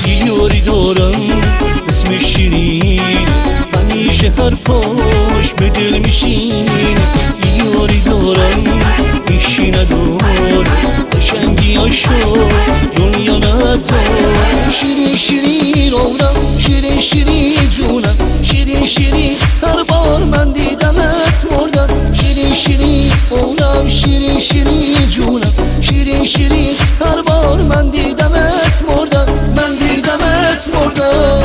یاری دارم اسم شیرین، همیشه حرفاش به دل میشین. یاری دارم میشی ندار، قشنگیاشو دنیا ندار. شیرین شیرین عمرم، شیرین شیرین جونم، شیرین شیرین هر بار من دیدمت مردم. شیرین شیرین عمرم، شیرین شیرین جونم، شیرین شیرین هر بار من دیدمت مردم، من دیدمت مردم.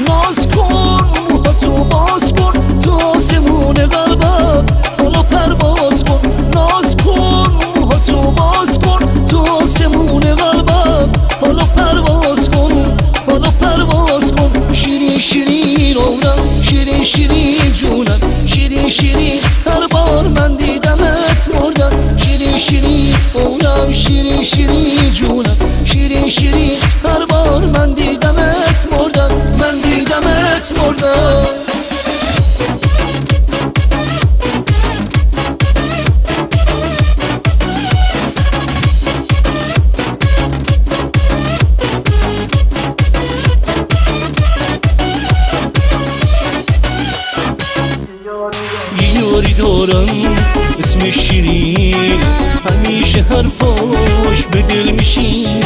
ناز کن موهاتو باز کن تو آسمون قلبم، حالا پرواز کن. ناز کن موهاتو باز کن تو آسمون قلبم، حالا پرواز کن، حالا پرواز کن. شیرین شیرین عمرم، شیرین شیرین جونم، شیرین شیرین هر بار من دیدمت مردم. شیرین شیرین عمرم، شیرین شیرین جونم، شیرین شیرین هر بار من دیدمت مردم، من دیدمت مردم. یاری دارم اسم شیرین، همیشه حرفاش به دل میشین.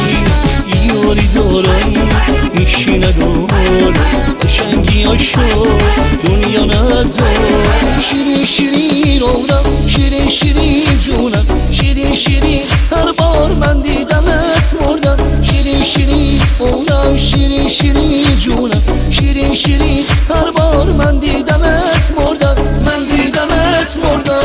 یاری دارم میشی ندار، قشنگیاشو دنیا ندار. شیرین شیرین عمرم، شیرین شیرین جونم، شیرین شیرین هر بار من دیدمت مردم. شیرین شیرین عمرم، شیرین شیرین جونم، شیرین شیرین هر بار من دیدمت مردم، من دیدمت مردم.